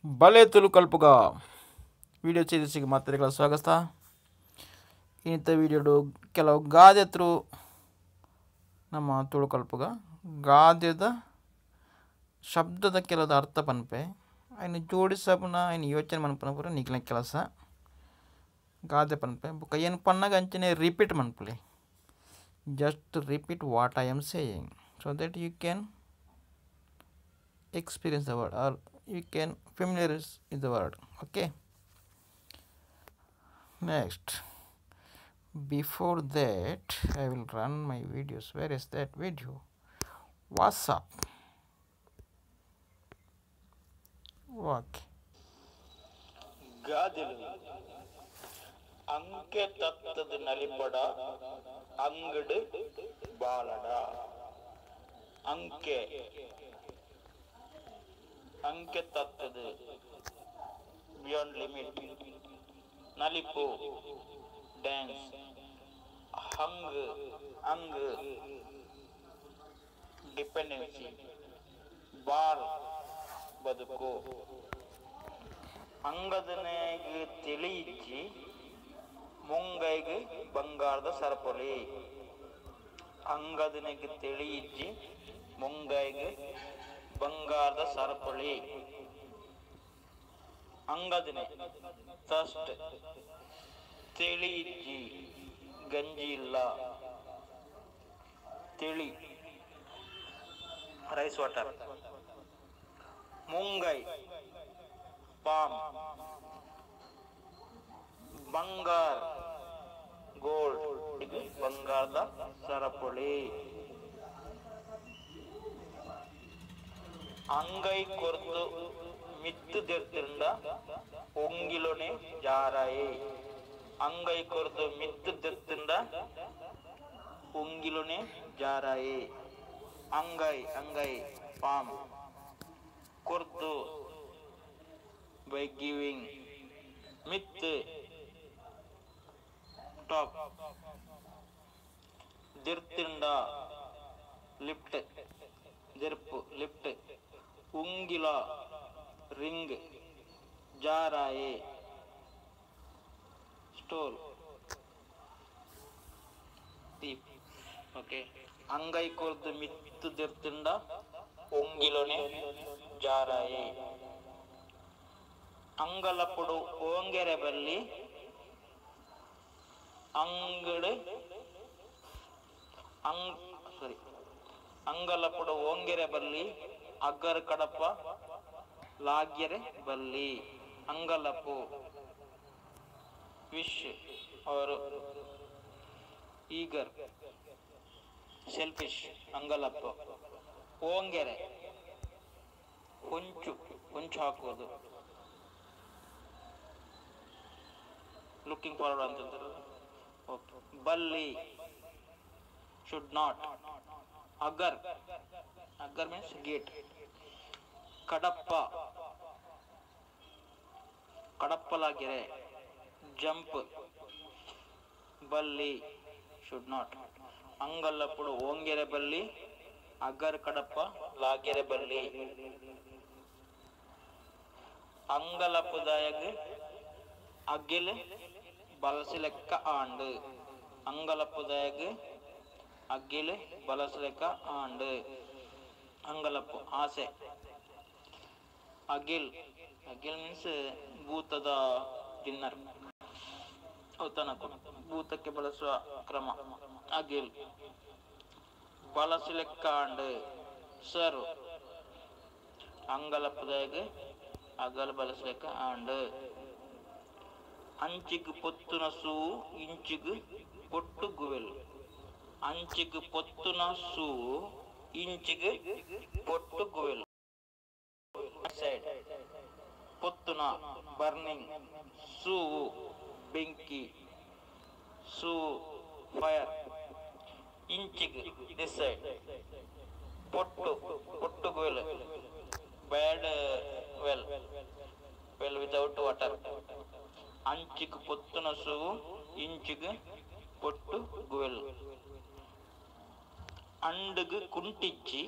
ಬಲೆ ತುಳುಕಲ್ಪುಗ ವಿಡಿಯೋ ಚೇರಿಸಿಗೆ ಮಾತಾಡಿಗಳ ಸ್ವಾಗತ. ಇಂಥ ವಿಡಿಯೋಡು ಕೆಲವು ಗಾದೆತ್ರು ನಮ್ಮ ತುಳುಕಲ್ಪುಗ ಗಾದೆದ ಶಬ್ದದ ಕೆಲದ ಅರ್ಥ ಪನ್ಪೆ ಅಯ್ನ ಜೋಡಿಸಪುನ ಅಯ್ನ ಯೋಚನೆ ಮನ್ಪುನ ಪೂರ ನಿಕ್ಲಿನ ಕೆಲಸ ಗಾದೆ ಪನ್ಪೆ ಬೊಕ ಏನು ಪನ್ನಾಗ ಅಂಚನೆ ರಿಪೀಟ್ ಮನ್ಪುಲೆ. Just repeat what I am saying so that you can experience the word or you can familiarize with the word. Okay, next, before that I will run my videos. Where is that video? WhatsApp. Okay, ಗಾದೆಲು ಅಂಕೆ ತತ್ತದ ನಲಿಪಡ ಅಂಗಡು ಬಾಲಡ. ಅಂಕೆ ಅಂಕೆ ತತ್ತದು beyond limit. ನಲಿಪು dance. ಹಂಗ್ ಅಂಗ್ dependency. Ball ಬದುಕು. ಅಂಗದನೆಗೆ ತಿಳಿಯಿಜ್ಜಿ ಮುಂಗೈಗೆ ಬಂಗಾರದ ಸರಪಳಿ. ಅಂಗದನೆಗೆ ತಿಳಿಯಿಜ್ಜಿ ಮುಂಗೈಗೆ ಬಂಗಾರದ ಸರಪಳಿ. ಅಂಗದನೆ ಥರ್ಸ್ಟ್. ತಿಳಿಯಿಜ್ಜಿ ಗಂಜಿ ಇಲ್ಲ. ತಿಳಿ ರೈಸ್ ವಾಟರ್. ಮುಂಗೈ ಪಾಮ್. ಬಂಗಾರ ಗೋಲ್ಡ್. ಇದು ಬಂಗಾರದ ಸರಪಳಿ. ಅಂಗೈ ಕೊರ್ದು ಮಿತ್ತು ದೆರ್ತಿಂಡ ಒಂಗಿಲೊನೆ ಜಾರಾಯೆ. ಅಂಗೈ ಕೊರ್ದು ಮಿತ್ತು ದೆರ್ತಿಂಡ ಒಂಗಿಲೊನೆ ಜಾರಾಯೆ. ಅಂಗೈ ಅಂಗೈ ಪಾಮ್. ಕೊರ್ದು by giving. ಮಿತ್ತು ಟಾಪ್. ದಿರ್ತಿಂಡ ಲಿಫ್ಟ್ ದಿರ್ಪು ಲಿಫ್ಟ್. ಉಂಗಿಲ ರಿಂಗ್. ಜಾರಾಯೆ ಸ್ಟೋಲ್ ದೀಪ್. ಓಕೆ, ಅಂಗೈ ಕೊರ್ದು ಮಿತ್ತು ದಿರ್ತಿಂಡ ಒಂಗಿಲೊನೆ ಜಾರಾಯೆ. ಅಂಗಲಪುಡು ಓಂಗೆರೆ ಬಲ್ಲಿ ಅಂಗಡು ಅಂಗಲಪುಡು ಓಂಗೆರೆ ಬಲ್ಲಿ ಅಗ್ಗರ್ ಕಡಪ ಲಾಗ್ಯರೆ ಬಲ್ಲಿ. ಅಂಗಲಪು ವಿಶ್ ಅವರು ಈಗರ್ ಸೆಲ್ಫಿಶ್. ಅಂಗಲಪ್ಪು. ಓಂಗೆರೆ ಹೊಂಚು ಹೊಂಚು ಹಾಕುವುದು. ಲುಕಿಂಗ್ ಫಾರ್ವರ್ಡ್ ಅಂತಂದ್ರೆ. ಓಕೆ, ಬಲ್ಲಿ ಶುಡ್ ನಾಟ್. ಅಗರ್ ಅಗರ್ ಮೀನ್ಸ್ ಗೇಟ್. ಕಡಪ್ಪ ಕಡಪ್ಪಲಾಗಿರೆ ಜಂಪ್. ಬಲ್ಲಿ ಶುಡ್ ನಾಟ್. ಅಂಗಲ್ಲಪ್ಪುಡು ಓಂಗೆರೆ ಬಲ್ಲಿ ಅಗರ್ ಕಡಪ್ಪ ಲಾಗೆರೆ ಬಲ್ಲಿ. ಅಂಗಲಪ್ಪುದಾಯಗ ಅಗ್ಗಿಲ್ ಬಲಸಲೆಕ್ಕ ಆಂಡು. ಅಂಗಲಪ್ಪುದಾಯಗ ಅಗ್ಗಿಲ್ ಬಲಸಲೆಕ್ಕ ಆಂಡು. ಅಂಗಲಪ್ಪು ಆಸೆ. ಅಗಿಲ್ ಅಗಿಲ್ ಮೀನ್ಸ್ ಭೂತದ ಡಿನ್ನರ್. ಔತಣಕು ಭೂತಕ್ಕೆ ಬಳಸುವ ಕ್ರಮ. ಅಗಿಲ್. ಬಲಸಲೆಕ್ಕ ಆಂಡು ಸರ್ವ್. ಅಂಗಲಪ್ಪುದಾಯಗ ಅಗಲ್ ಬಲಸಲೆಕ್ಕ ಆಂಡು. ಅಂಚಿಗ್ ಪೊತ್ತುನ ಸೂ ಇಂಚಿಗ್ ಪೊಟ್ಟು ಗುವೆಲ್. ಅಂಚಿಗ್ ಪೊತ್ತುನ ಸೂ ಇಂಚಿಗ್ ಪೊಟ್ಟು ಗುವೆಲ್. ಸೈಡ್. ಪೊತ್ತುನ ಬರ್ನಿಂಗ್. ಸೂ ಬೆಂಕಿ. ಸೂ ಫೈರ್. ಇಂಚಿಗ್ ದಿಸ್ ಸೈಡ್. ಪೊಟ್ಟು ಪೊಟ್ಟು ಗುವೆಲ್ bad well. Well without water. ಅಂಚಿಗ್ ಪೊತ್ತುನ ಸೂ ಇಂಚಿಗ್ ಪೊಟ್ಟು ಗುವೆಲ್. ಅಂಡುಗು ಕುಂಟಿಚ್ಚಿ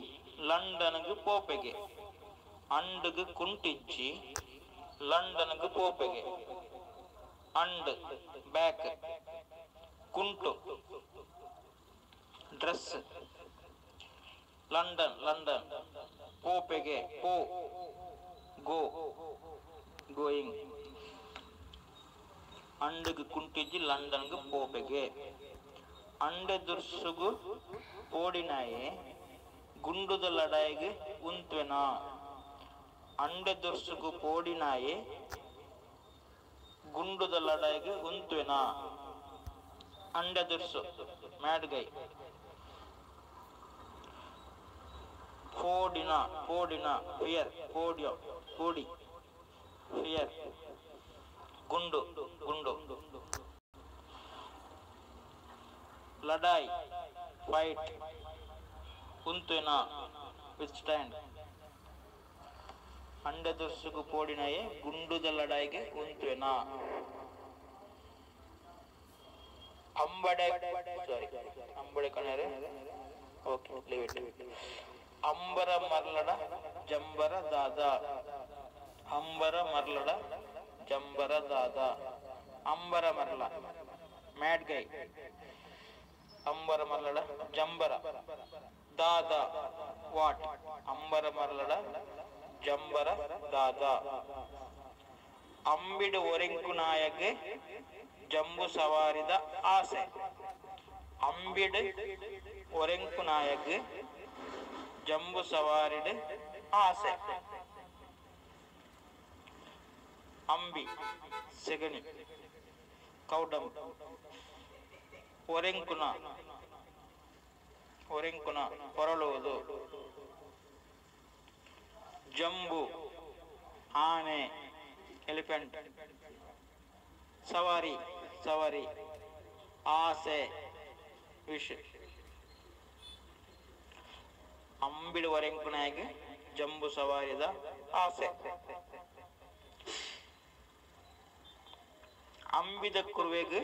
ಲಂಡನ್ಗು ಪೋಪೆಗೆ. ಅಂಡುಗು ಕುಂಟಿಚ್ಚಿ ಲಂಡನ್ಗೆ ಪೋಪೆಗೆ. ಅಂಡ್ ಬ್ಯಾಕ್ ಕುಂಟು ಡ್ರೆಸ್. ಲಂಡನ್ ಲಂಡನ್ ಪೋಪೆಗೆ ಪೋ ಗೋ ಗೋಯಿಂಗ್. ಅಂಡಗೆ ಕುಂಟಿಜ್ಜಿ ಲಂಡನ್ಗೆ ಪೋಪೆಗೆ. ಅಂಡೆ ದುರ್ಸುಗು ಪೋಡಿನಾಯೆ ಗುಂಡುದ ಲಡಾಯಿಗೆ ಉಂತ್ವೆನಾ. ಅಂಡೆ ದುರ್ಸುಗು ಪೋಡಿನಾಯೆ ಗುಂಡುದ ಲಡಾಯಿಗೆ ಉಂತ್ವೆನಾ. ಅಂಡೆ ದುರ್ಸು ಮ್ಯಾಡ್ಗೈ. ಪೋಡಿನ ಪೋಡಿನ ಫಿಯರ್ ಪೋಡಿಯೋ ಪೋಡಿ ಫಿಯರ್ ಗುಂಡು ಗುಂಡು. ಲಡಾಯಿ ಫೈಟ್. ಉಂತ್ವೆನಾ ವಿಥ್ಸ್ಟ್ಯಾಂಡ್. ಅಂಡೆ ದುರ್ಸುಗು ಪೋಡಿನಾಯೆ ಗುಂಡುದ ಲಡಾಯಿಗೆ ಉಂತ್ವೆನಾ. ಅಂಬಡೆ ಸಾರಿ ಅಂಬಡೆ ಕಣರೆ ಓಕೆ ಲೀವ್ ಇಟ್. ಅಂಬರ ಮರ್ಲಡ ಜಂಬರ ದಾದ. ಅಂಬರ ಮರ್ಲಡ ಜಂಬರ ದಾದ. ಅಂಬರ ಮರ್ಲ ಮ್ಯಾಡ್ಗೈ. ಅಂಬರ ಮರ್ಲಡ ಜಂಬರ ದಾದ ವಾಟ್. ಅಂಬರ ಮರ್ಲಡ ಜಂಬರ ದಾದ. ಅಂಬಿಡು ಒರೆಂಕು ನಾಯಗೆ ಜಂಬು ಸವಾರಿದ ಆಸೆ. ಅಂಬಿಡು ಒರೆಂಕು ನಾಯಗೆ ಜಂಬು ಸವಾರಿದ ಆಸೆ. ಅಂಬಿ ಸೆಗಣಿ ಕೌಡಂ. ಒರೆಂಕುನ ಒರೆಂಕುನ ಹೊರಳುವುದು. ಜಂಬು ಆನೆ ಎಲಿಫೆಂಟ್. ಸವಾರಿ ಸವಾರಿ. ಆಸೆ ವಿಷ್. ಅಂಬಿಡು ಒರೆಂಕುನಾಯಗೆ ಜಂಬು ಸವಾರಿದ ಆಸೆ. ಅಂಬಿದ ಕುರುವೆಗೆ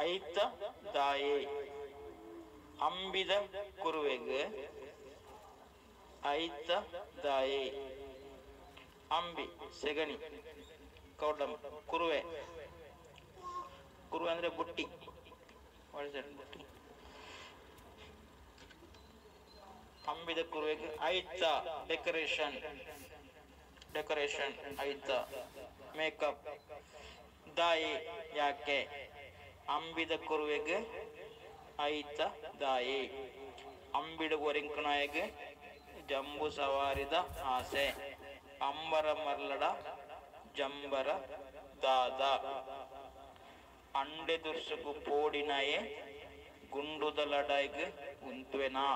ಐತ ದಾಯೆ. ಅಂಬಿದ ಕುರುವೆಗೆ ಐತ ದಾಯೆ. ಅಂಬಿ ಸೆಗಣಿ ಕೌಡಂ ಕುರುವೆ. ಕುರುವೆ ಅಂದ್ರೆ ಬುಟ್ಟಿ. ಬುಟ್ಟಿ. ಅಂಬಿದ ಕುರುವೆಗೆ ಐತ ಡೆಕೋರೇಷನ್. ಡೆಕೋರೇಷನ್ ಐತ ಮೇಕಪ್. ದಾಯಿ ಯಾಕೆ. ಅಂಬಿದ ಕುರುವೆಗೆ ಐತ ದಾಯಿ. ಅಂಬಿಡ ಒರೆಂಕುನಾಯಗೆ ಜಂಬು ಸವಾರಿದ ಆಸೆ. ಅಂಬರ ಮರ್ಲಡ ಜಂಬರ ದಾದ. ಅಂಡೆ ದುರ್ಸುಗು ಪೋಡಿನಾಯೆ ಗುಂಡುದ ಲಡಾಯಿಗೆ ಉಂತ್ವೆನಾ.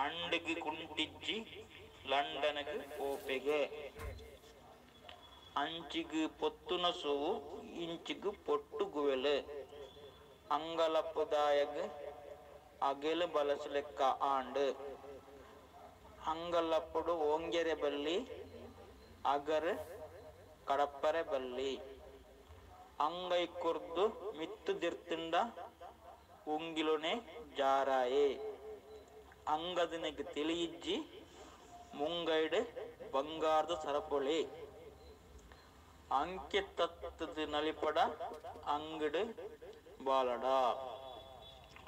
ಅಂಡಿಗೆ ಕುಂಟಿಜ್ಜಿ ಲಂಡನ್ಗೆ ಪೋಪೆಗೆ. ಅಂಚಿಗೆ ಪೊತ್ತುನ ಸೋವು ಇಂಚಿಗೆ ಪೊಟ್ಟು ಗುವೆಲೆ. ಅಂಗಲಪ್ಪುದಾಯಗೆ ಅಗೆಲು ಬಲಸಲೆಕ್ಕ ಆಂಡ್. ಅಂಗಲಪ್ಪಡು ಓಂಗೆರೆ ಬಲ್ಲಿ ಅಗರ್ ಕಡಪ್ಪರೆ ಬಲ್ಲಿ. ಅಂಗೈ ಕೊರ್ದು ಮಿತ್ತು ದಿರ್ತಿಂಡ ಉಂಗಿಲೊನೆ ಜಾರಾಯೆ. ಅಂಗದನಿಗೆ ತಿಳಿಯಿಜ್ಜಿ ಮುಂಗೈಡ್ ಬಂಗಾರದ ಸರಪೊಳಿ. ಅಂಕೆ ತತ್ತದ ನಲಿಪಡ ಅಂಗಡ್ ಬಾಲಡ.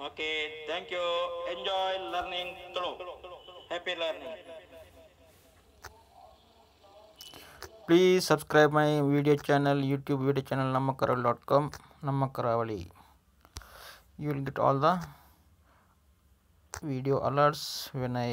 Okay thank you. Enjoy learning Tulu. Happy learning. Please subscribe my video channel, YouTube video channel nammakaravalli.com, Namma Karavali. You will get all the video alerts when I